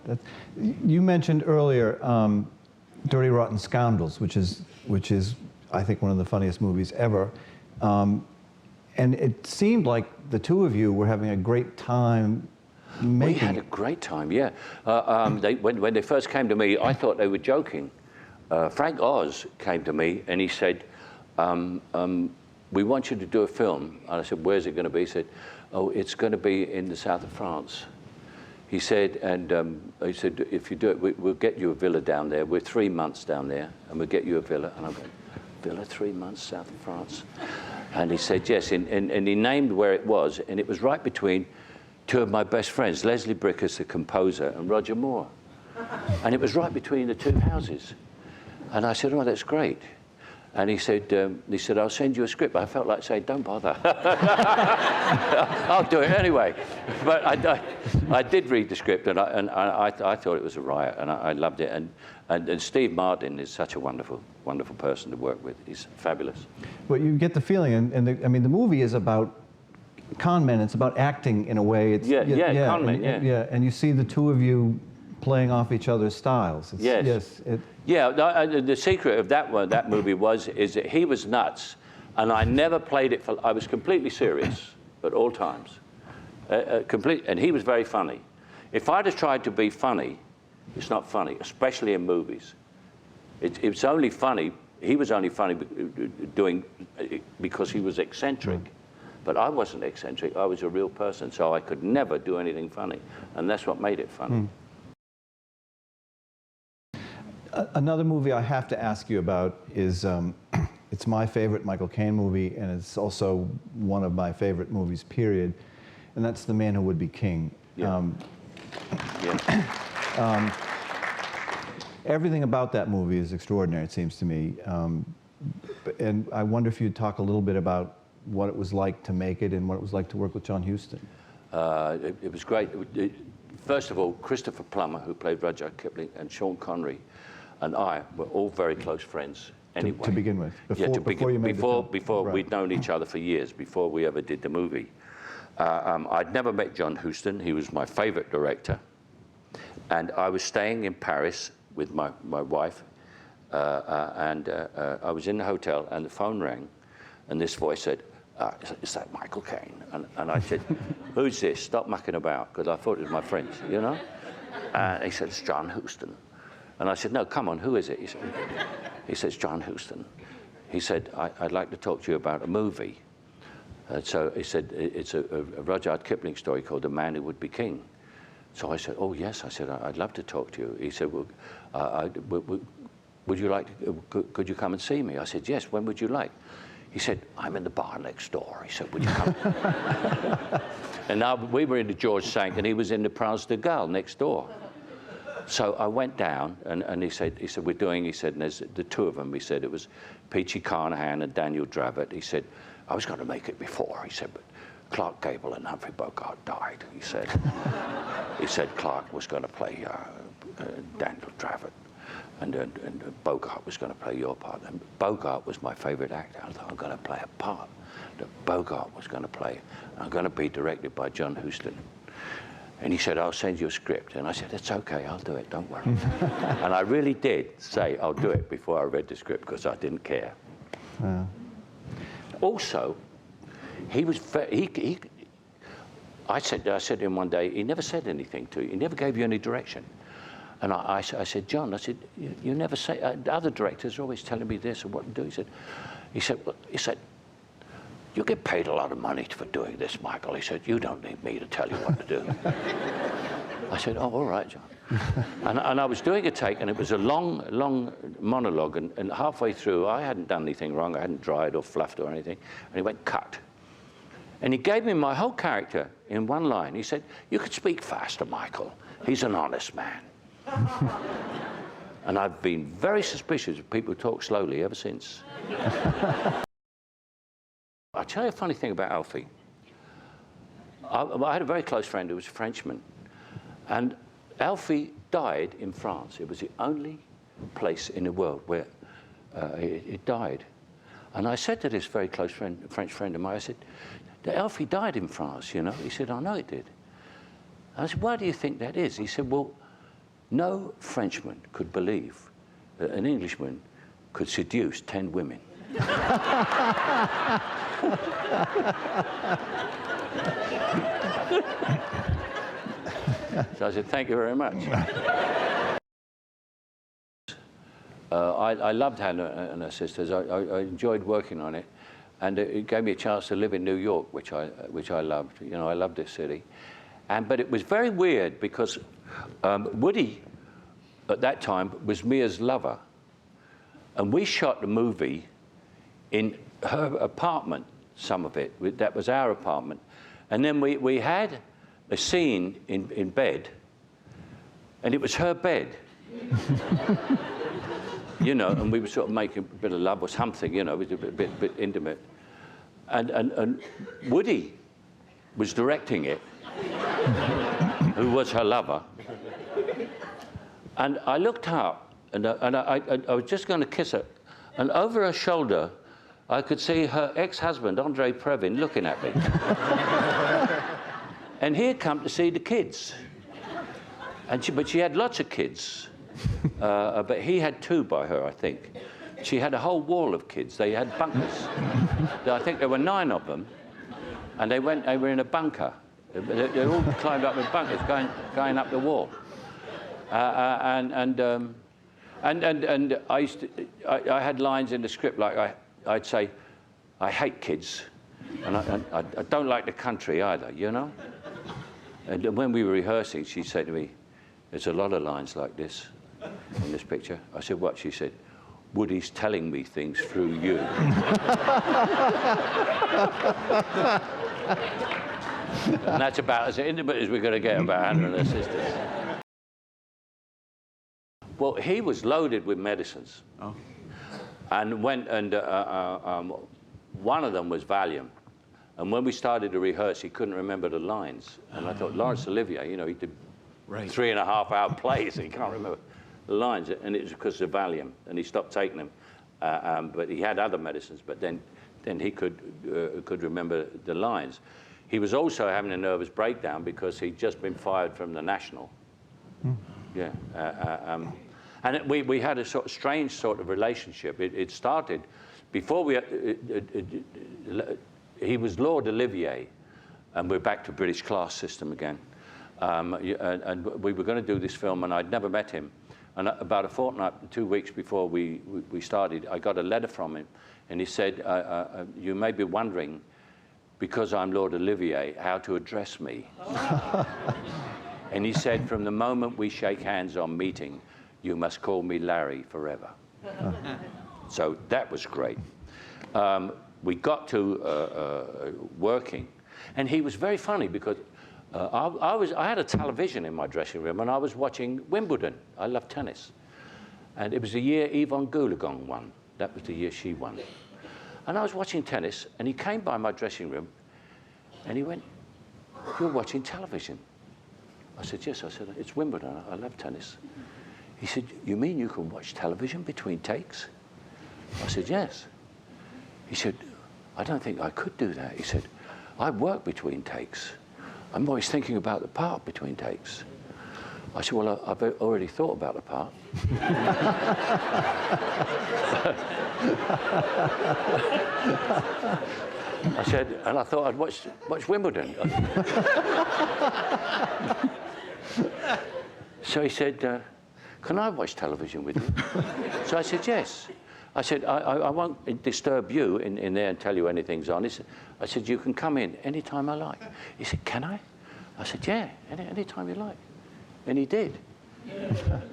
That, you mentioned earlier Dirty Rotten Scoundrels, which is, I think, one of the funniest movies ever. And it seemed like the two of you were having a great time making We had a great time, yeah. When they first came to me, I thought they were joking. Frank Oz came to me and he said, we want you to do a film. And I said, where's it going to be? He said, oh, it's going to be in the south of France. He said, he said, if you do it, we'll get you a villa down there. We're 3 months down there, and we'll get you a villa. And I'm going, villa 3 months south of France? And he said, yes, and he named where it was, and it was right between two of my best friends, Leslie Bricusse, the composer, and Roger Moore. And it was right between the two houses. And I said, oh, that's great. And he said, I'll send you a script. I felt like saying, don't bother. I'll do it anyway. But I did read the script, and I thought it was a riot, and I loved it. And Steve Martin is such a wonderful, wonderful person to work with. He's fabulous. Well, you get the feeling, I mean, the movie is about con men. It's about acting in a way. It's, yeah, con men, yeah. Yeah, and you see the two of you playing off each other's styles. It's, yes. Yeah, the secret of that movie is that he was nuts, and I never played it I was completely serious at all times. And he was very funny. If I'd have tried to be funny, it's not funny, especially in movies. It's only funny, he was only funny because he was eccentric. But I wasn't eccentric, I was a real person, so I could never do anything funny. And that's what made it funny. Another movie I have to ask you about is, it's my favorite Michael Caine movie, and it's also one of my favorite movies, period, and that's The Man Who Would Be King. Yeah. Everything about that movie is extraordinary, it seems to me. And I wonder if you'd talk a little bit about what it was like to make it and what it was like to work with John Huston. It was great. First of all, Christopher Plummer, who played Rudyard Kipling, and Sean Connery and I were all very close friends anyway. To begin with? Before we'd known each other for years, before we ever did the movie. I'd never met John Huston. He was my favorite director. And I was staying in Paris with my wife, and I was in the hotel, and the phone rang, and this voice said, is that Michael Caine? And I said, who's this? Stop mucking about, because I thought it was my friends, you know? And he said, it's John Huston. And I said, no, come on, who is it? He said, it's John Huston. He said, I'd like to talk to you about a movie. So he said, it's a Rudyard Kipling story called The Man Who Would Be King. So I said, oh, yes. I said, I'd love to talk to you. He said, well, would you like to, could you come and see me? I said, yes, when would you like? He said, I'm in the bar next door. He said, would you come? And now we were in the George Cinq, and he was in the Prince de Galles next door. So I went down, and he said, we're doing, he said, and there's the two of them. He said, it was Peachy Carnahan and Daniel Dravot. He said, I was going to make it before. He said, but Clark Gable and Humphrey Bogart died, he said. He said Clark was going to play Daniel Dravot, and Bogart was going to play your part. And Bogart was my favorite actor. I thought, I'm going to play a part that Bogart was going to play. I'm going to be directed by John Huston. And he said, I'll send you a script. And I said, it's okay, I'll do it, don't worry. And I really did say, I'll do it before I read the script, because I didn't care. Also, he was I said to him one day, he never said anything to you. He never gave you any direction. And I said, John, I said, you never say, other directors are always telling me this or what to do. He said, you get paid a lot of money for doing this, Michael. He said, you don't need me to tell you what to do. I said, oh, all right, John. And I was doing a take, and it was a long monologue, and halfway through, I hadn't done anything wrong. I hadn't dried or fluffed or anything. And he went, cut. And he gave me my whole character in one line. He said, you could speak faster, Michael. He's an honest man. And I've been very suspicious of people who talk slowly ever since. I'll tell you a funny thing about Alfie. I had a very close friend who was a Frenchman. And Alfie died in France. It was the only place in the world where it died. And I said to this very close friend, French friend of mine, I said, Alfie died in France, you know? He said, I know it did. And I said, why do you think that is? He said, well, no Frenchman could believe that an Englishman could seduce 10 women. So I said, thank you very much. I loved Hannah and Her Sisters. I enjoyed working on it, and it gave me a chance to live in New York, which I loved. You know, I loved this city. But it was very weird because Woody, at that time, was Mia's lover, and we shot the movie in her apartment. Some of it, that was our apartment, and then we had a scene in bed, and it was her bed. You know, and we were sort of making a bit of love or something, you know, it was a bit intimate. And Woody was directing it, who was her lover. And I looked up, and I was just going to kiss her, and over her shoulder, I could see her ex-husband, Andre Previn, looking at me. And he had come to see the kids. But she had lots of kids. But he had 2 by her, I think. She had a whole wall of kids. They had bunkers. I think there were 9 of them, and they were in a bunker. They all climbed up in bunkers, going up the wall. And I had lines in the script like I'd say, I hate kids, and I don't like the country either, you know. And when we were rehearsing, she said to me, "There's a lot of lines like this in this picture." I said, "What?" She said, "Woody's telling me things through you." And that's about as intimate as we're going to get about Hannah and Her Sisters. Well, he was loaded with medicines. Oh. And one of them was Valium. And when we started to rehearse, he couldn't remember the lines. And I thought, Laurence Olivier, you know, he did 3.5-hour plays, and he can't remember the lines. And it was because of Valium, and he stopped taking them. But he had other medicines, but then he could remember the lines. He was also having a nervous breakdown because he'd just been fired from the National. Mm. Yeah. And we had a sort of strange sort of relationship. It started before we. He was Lord Olivier, and we're back to British class system again. And we were going to do this film, and I'd never met him. And about a fortnight, 2 weeks before we started, I got a letter from him, and he said, "You may be wondering, because I'm Lord Olivier, how to address me." And he said, "From the moment we shake hands on meeting, you must call me Larry forever." So that was great. We got to working, and he was very funny because I had a television in my dressing room, and I was watching Wimbledon. I love tennis. And it was the year Yvonne Goolagong won. That was the year she won. And I was watching tennis, and he came by my dressing room, and he went, "You're watching television?" I said, "Yes." I said, "It's Wimbledon. I love tennis." He said, "You mean you can watch television between takes?" I said, "Yes." He said, "I don't think I could do that." He said, "I work between takes. I'm always thinking about the part between takes." I said, "Well, I've already thought about the part." I said, and I thought I'd watch Wimbledon. So he said, "Can I watch television with you?" So I said, "Yes." I said, I won't disturb you in there and tell you anything's on. I said, "You can come in any time I like." He said, "Can I?" I said, "Yeah, any time you like." And he did.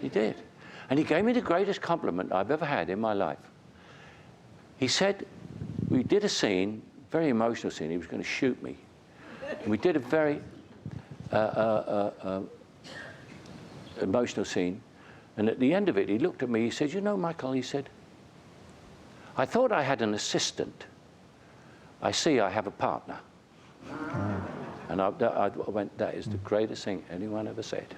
He did. And he gave me the greatest compliment I've ever had in my life. He said, we did a scene, very emotional scene. He was going to shoot me. And we did a very emotional scene. And at the end of it, he looked at me. He said, "You know, Michael," he said, "I thought I had an assistant. I see I have a partner." And I went, "That is the greatest thing anyone ever said."